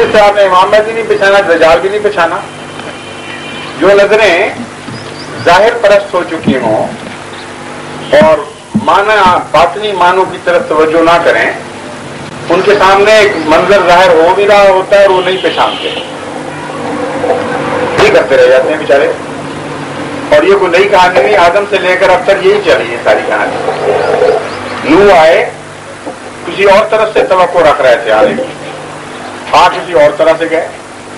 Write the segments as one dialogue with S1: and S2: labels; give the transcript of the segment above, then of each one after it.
S1: اس طرح آپ نے امام مہدی نہیں پہچانا، دجال بھی نہیں پہچانا. جو نظریں ظاہر پرست ہو چکی ہوں اور معنی باطنی معنوں کی طرف توجہ نہ کریں، ان کے سامنے ایک منظر ظاہر ہو بھی رہا ہوتا ہے اور وہ نہیں پہچانتے، یہ کرتے رہ جاتے ہیں بیچارے. اور یہ کوئی نئی کہانی نہیں، آدم سے لے کر اب تک یہی چلی ہے ساری کہانی. نوح آئے کسی اور طرف سے توقع رکھ رہے تھے آنے کی، کسی اور طرح سے گئے،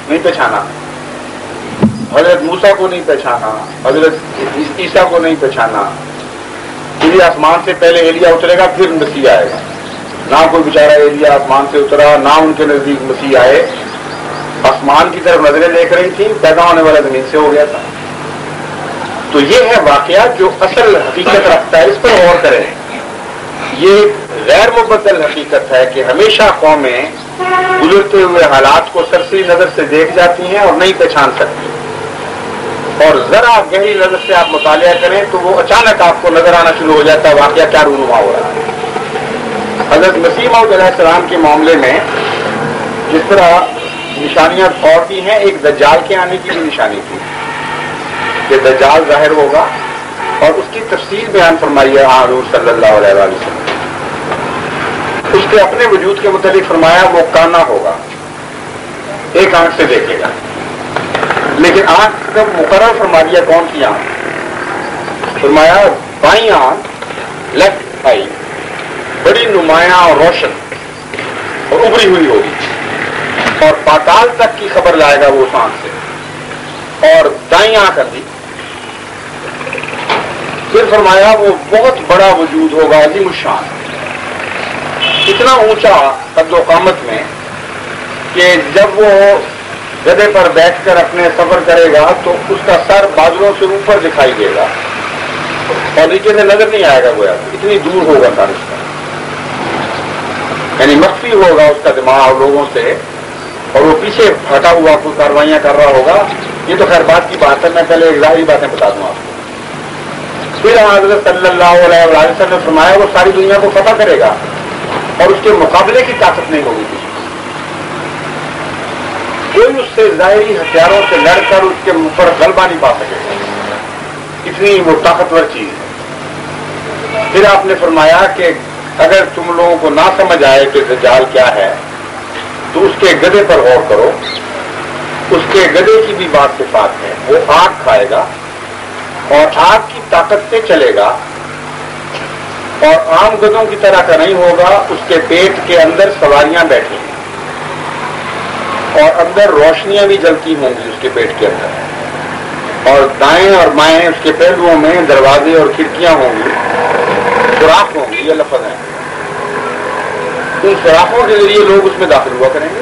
S1: نہیں پہچانا. حضرت موسیٰ کو نہیں پہچانا، حضرت عیسیٰ کو نہیں پہچانا. یہ آسمان سے پہلے ایلیا اترے گا پھر مسیح آئے گا. نہ کوئی بیچارہ ایلیا آسمان سے اترا، نہ ان کے نزدیک مسیح آئے. آسمان کی طرف نظریں دیکھ رہی تھی، پیدا ہونے والا زمین سے ہو گیا تھا. تو یہ ہے واقعہ جو اصل حقیقت رکھتا ہے، اس پر غور کریں. یہ غیر مبدل حقیقت ہے کہ ہمیشہ قومیں گزرتے ہوئے حالات کو سرسری نظر سے دیکھ جاتی ہیں اور نہیں پہچان سکتی. اور ذرا گہری نظر سے آپ مطالعہ کریں تو وہ اچانک آپ کو نظر آنا شروع ہو جاتا ہے واقعہ کیا رونما ہو رہا ہے. حضرت مسیح موعود علیہ السلام کے معاملے میں جس طرح نشانیاں اور بھی ہیں، ایک دجال کے آنے کی بھی نشانی تھی کہ دجال ظاہر ہوگا، اور اس کی تفصیل بیان فرمائی ہے حضور صلی اللہ علیہ وسلم. اس کے اپنے وجود کے متعلق فرمایا وہ کانا ہوگا، ایک آنکھ سے دیکھے گا. لیکن آنکھ کا مقرر فرما دیا کون سی آنکھ؟ فرمایا بائیں آنکھ، لیفٹ آئی، بڑی نمایاں اور روشن اور ابری ہوئی ہوگی، اور پاتال تک کی خبر لائے گا وہ اس آنکھ سے. اور دائیں آنکھ اندھی. پھر فرمایا وہ بہت بڑا وجود ہوگا، عظیم الشان، اتنا اونچا قد و قامت میں کہ جب وہ گدھے پر بیٹھ کر اپنے سفر کرے گا تو اس کا سر بادلوں سے اوپر دکھائی دے گا اور نیچے سے نظر نہیں آئے گا، گویا اتنی دور ہوگا سر اس کا. یعنی مخفی ہوگا اس کا دماغ لوگوں سے، اور وہ پیچھے ہٹا ہوا کوئی کاروائیاں کر رہا ہوگا. یہ تو خیر بات کی بات ہے، میں پہلے ایک ظاہری باتیں بتا دوں آپ کو. پھر حضرت صلی اللہ علیہ وسلم نے فرمایا وہ ساری دنیا کو فتح کرے گا اور اس کے مقابلے کی طاقت نہیں ہوگی کسی. کوئی اس سے ظاہری ہتھیاروں سے لڑ کر اس کے منہ پر غلبہ نہیں پا سکے گا، اتنی وہ طاقتور چیز ہے. پھر آپ نے فرمایا کہ اگر تم لوگوں کو نہ سمجھ آئے کہ دجال کیا ہے تو اس کے گدھے پر غور کرو. اس کے گدھے کی بھی بات صفات ہے، وہ آگ کھائے گا اور آگ کی طاقت سے چلے گا، اور عام گدھوں کی طرح کا نہیں ہوگا. اس کے پیٹ کے اندر سواریاں بیٹھی ہیں اور اندر روشنیاں بھی جلتی ہوں گی اس کے پیٹ کے اندر، اور دائیں اور بائیں اس کے پہلوؤں میں دروازے اور کھڑکیاں ہوں گی، سوراخ ہوں گی. یہ لفظ ہے. ان سوراخوں کے ذریعے لوگ اس میں داخل ہوا کریں گے.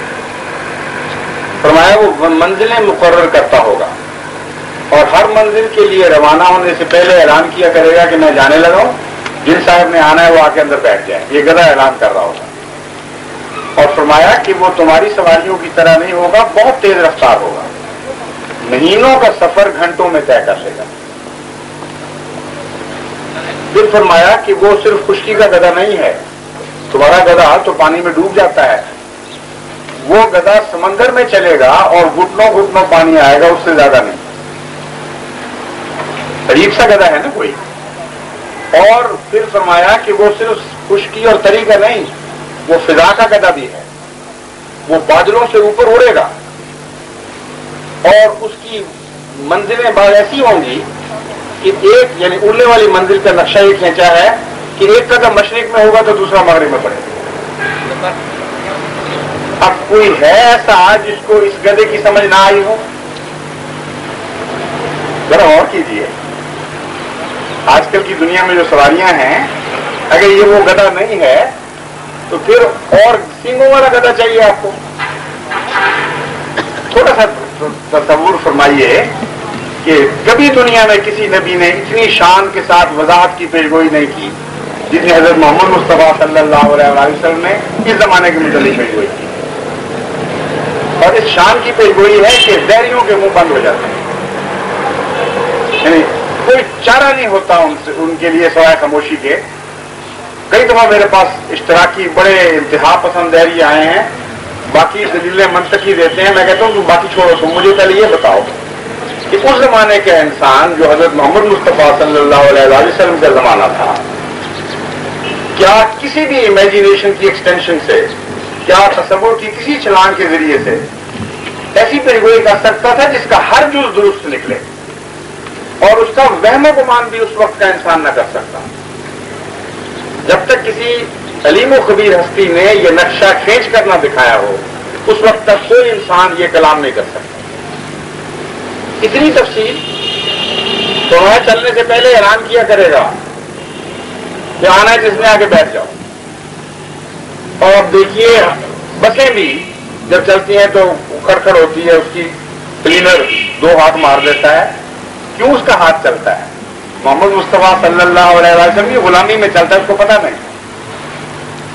S1: فرمایا وہ منزلیں مقرر کرتا ہوگا اور ہر منزل کے لیے روانہ ہونے سے پہلے اعلان کیا کرے گا کہ میں جانے لگا ہوں، جن صاحب نے آنا ہے وہ آ کے اندر بیٹھ جائے. یہ گدھا اعلان کر رہا ہوگا. اور فرمایا کہ وہ تمہاری سواریوں کی طرح نہیں ہوگا، بہت تیز رفتار ہوگا، مہینوں کا سفر گھنٹوں میں طے کر لے گا. پھر فرمایا کہ وہ صرف خشکی کا گدھا نہیں ہے. تمہارا گدھا تو پانی میں ڈوب جاتا ہے، وہ گدھا سمندر میں چلے گا اور گھٹنوں گھٹنوں پانی آئے گا، اس سے زیادہ نہیں. عجیب سا گدھا ہے نا کوئی. اور پھر فرمایا کہ وہ صرف خشکی اور تری کا نہیں، وہ فضا کا گدھا بھی ہے. وہ بادلوں سے اوپر اڑے گا اور اس کی منزلیں بعض ایسی ہوں گی کہ ایک یعنی اڑنے والی منزل کا نقشہ یہ کھینچا ہے کہ ایک قدم مشرق میں ہوگا تو دوسرا مغرب میں پڑے گا. اب کوئی ہے ایسا جس کو اس گدھے کی سمجھ نہ آئی ہو؟ ذرا اور کیجیے. آج کل کی دنیا میں جو سواریاں ہیں، اگر یہ وہ گدھا نہیں ہے تو پھر اور سینگوں والا گدھا چاہیے آپ کو. تھوڑا سا تصور فرمائیے کہ کبھی دنیا میں کسی نبی نے اتنی شان کے ساتھ وضاحت کی پیشگوئی نہیں کی جتنی حضرت محمد مصطفیٰ صلی اللہ علیہ وسلم نے اس زمانے کے متعلق پیشگوئی کی. اور اس شان کی پیشگوئی ہے کہ زہریوں کے منہ بند ہو جاتے ہیں، یعنی کوئی چارہ نہیں ہوتا ان کے لیے سوائے خاموشی کے. کئی دفعہ میرے پاس اشتراکی بڑے انتہا پسند دہری آئے ہیں باقی دلیلیں منطقی دیتے ہیں. میں کہتا ہوں تم باقی چھوڑو, تم مجھے پہلے یہ بتاؤ کہ اس زمانے کا انسان جو حضرت محمد مصطفیٰ صلی اللہ علیہ وسلم کا زمانہ تھا, کیا کسی بھی امیجنیشن کی ایکسٹینشن سے, کیا تصور کی کسی چھلانگ کے ذریعے سے ایسی پیشگوئی کر سکتا تھا جس کا ہر جز درست نکلے, اور اس کا وہم و گمان بھی اس وقت کا انسان نہ کر سکتا. جب تک کسی علیم و خبیر ہستی نے یہ نقشہ کھینچ کر نہ دکھایا ہو, اس وقت تک کوئی انسان یہ کلام نہیں کر سکتا. اتنی تفصیل تو وہاں چلنے سے پہلے اعلان کیا کرے گا کہ آنا ہے جس میں آگے بیٹھ جاؤ. اور اب دیکھیے بسیں بھی جب چلتی ہیں تو کھڑکھڑ ہوتی ہے, اس کی کلینر 2 ہاتھ مار دیتا ہے. کیوں اس کا ہاتھ چلتا ہے؟ محمد مصطفیٰ صلی اللہ علیہ وسلم کی غلامی میں چلتا ہے, اس کو پتہ نہیں.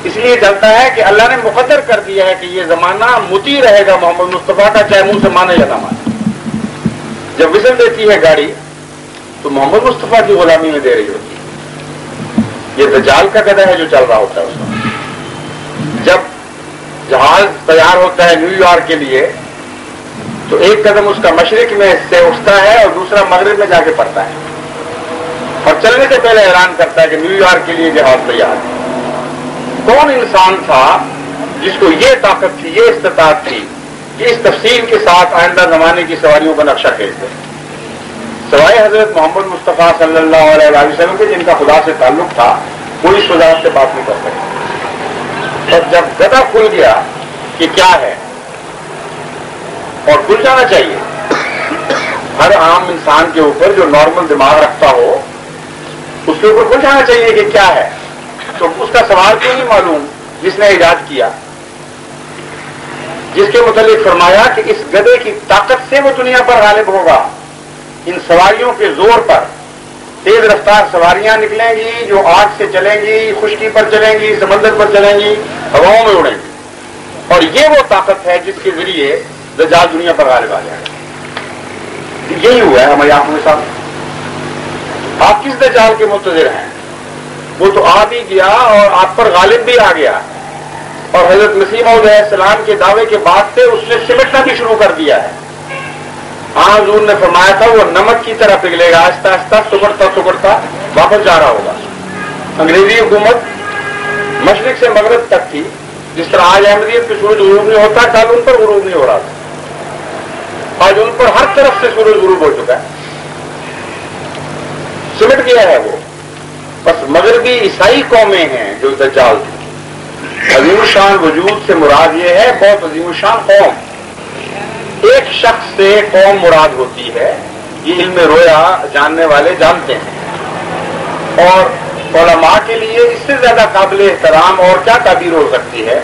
S1: اس لیے چلتا ہے کہ اللہ نے مقدر کر دیا ہے کہ یہ زمانہ مطیع رہے گا محمد مصطفیٰ کا, چاہے منہ سے مانے یا نہ مانے. جب وزن دیتی ہے گاڑی تو محمد مصطفیٰ کی غلامی میں دے رہی ہوتی ہے. یہ دجال کا گدھا ہے جو چل رہا ہوتا ہے اس وقت. جب جہاز تیار ہوتا ہے نیو یارک کے لیے تو ایک قدم اس کا مشرق میں سے اٹھتا ہے اور دوسرا مغرب میں جا کے پڑتا ہے, اور چلنے سے پہلے اعلان کرتا ہے کہ نیو یارک کے لیے جہاز تیار ہے. کون انسان تھا جس کو یہ طاقت تھی, یہ استطاعت تھی کہ اس تفصیل کے ساتھ آئندہ زمانے کی سواریوں کا نقشہ کھینچ دے, سوائے حضرت محمد مصطفیٰ صلی اللہ علیہ وسلم کے, جن کا خدا سے تعلق تھا. کوئی اس وضاحت سے بات نہیں کر سکتا. اور جب گدھا کھل گیا کہ کیا ہے, اور کھل جانا چاہیے ہر عام انسان کے اوپر جو نارمل دماغ رکھتا ہو, اس کے اوپر کھل جانا چاہیے کہ کیا ہے. تو اس کا سوال کیوں نہیں معلوم جس نے ایجاد کیا, جس کے متعلق فرمایا کہ اس گدھے کی طاقت سے وہ دنیا پر غالب ہوگا. ان سواریوں کے زور پر تیز رفتار سواریاں نکلیں گی جو آگ سے چلیں گی, خشکی پر چلیں گی, سمندر پر چلیں گی, ہواؤں میں اڑیں گی. اور یہ وہ طاقت ہے جس کے ذریعے دجال دنیا پر غالب آ جائے گا. یہی ہوا ہے ہماری آنکھوں کے سامنے. آپ کس دجال کے منتظر ہیں؟ وہ تو آ بھی گیا اور آپ پر غالب بھی آ گیا, اور حضرت مسیح موعود علیہ السلام کے دعوے کے بعد سے اس نے سمٹنا بھی شروع کر دیا ہے. ہاں حضور نے فرمایا تھا وہ نمک کی طرح پگھلے گا, آہستہ آہستہ سکڑتا سکڑتا واپس جا رہا ہوگا. انگریزی حکومت مشرق سے مغرب تک تھی, جس طرح آج احمدیت پہ سورج غروب نہیں ہوتا, کل ان پر غروب نہیں ہو رہا تھا. آج ان پر ہر طرف سے سورج غروب ہو چکا ہے, سمٹ گیا ہے وہ. بس مغربی عیسائی قومیں ہیں جو دجال تھی. عظیم الشان وجود سے مراد یہ ہے, بہت عظیم الشان قوم. ایک شخص سے قوم مراد ہوتی ہے, یہ علم رویا جاننے والے جانتے ہیں. اور علماء کے لیے اس سے زیادہ قابل احترام اور کیا تعبیر ہو سکتی ہے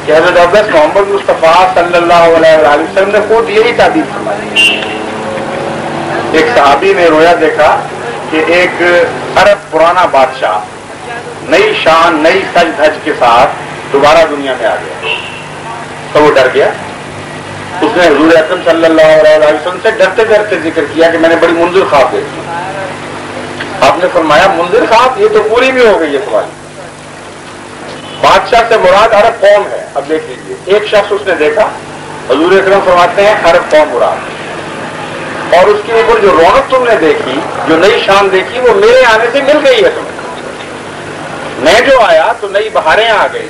S1: کہ حضرت اقدس محمد مصطفیٰ صلی اللہ علیہ وسلم نے خود یہی تعبیر فرمائی. ایک صحابی نے رویا دیکھا کہ ایک عرب پرانا بادشاہ نئی شان نئی سج دھج کے ساتھ دوبارہ دنیا میں آ گیا, تو وہ ڈر گیا. اس نے حضور اکرم صلی اللہ علیہ وسلم سے ڈرتے ڈرتے ذکر کیا کہ میں نے بڑی منظر خواب دیکھی. آپ نے فرمایا منظر خواب, یہ تو پوری بھی ہو گئی ہے سوال. بادشاہ سے مراد عرب قوم ہے. اب دیکھ لیجیے, ایک شخص اس نے دیکھا, حضور اکرم فرماتے ہیں عرب قوم مراد, اور اس کے اوپر جو رونق تم نے دیکھی, جو نئی شان دیکھی, وہ میرے آنے سے مل گئی ہے تمہیں. میں جو آیا تو نئی بہاریں آ گئی,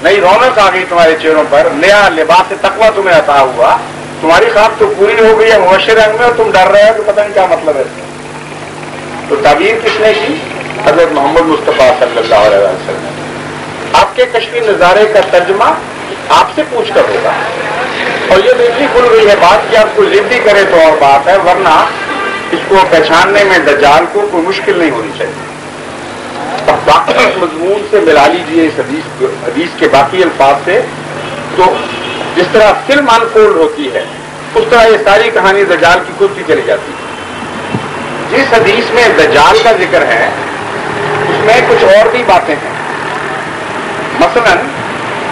S1: نئی رونق آ گئی تمہارے چہروں پر, نیا لباس تقویٰ تمہیں عطا ہوا. تمہاری خواب تو پوری ہو گئی ہے مبشر رنگ میں, اور تم ڈر رہے ہو کہ پتہ نہیں کیا مطلب ہے. تو تعبیر کس نے کی؟ حضرت محمد مصطفیٰ صلی اللہ علیہ وسلم. آپ کے کشفی نظارے کا ترجمہ آپ سے پوچھ کر ہوگا. اور یہ دوسری کھل گئی ہے بات کہ آپ کو ضدی کرے تو اور بات ہے, ورنہ اس کو پہچاننے میں دجال کو کوئی مشکل نہیں ہونی چاہیے. اب باقی مضمون سے ملا لیجیے اس حدیث کے باقی الفاظ سے, تو جس طرح فلم انفولڈ ہوتی ہے اس طرح یہ ساری کہانی دجال کی کھلتی چلی جاتی ہے. جس حدیث میں دجال کا ذکر ہے اس میں کچھ اور بھی باتیں ہیں. مثلا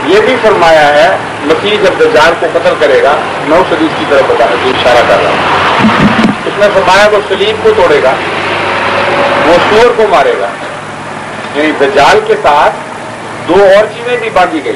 S1: یہ بھی فرمایا ہے مسیح جب دجال کو قتل کرے گا, میں اس حدیث کی طرف اشارہ کر رہا ہوں, اس میں فرمایا وہ صلیب کو توڑے گا, وہ سور کو مارے گا. یعنی دجال کے ساتھ 2 اور چیزیں بھی باندھی گئی.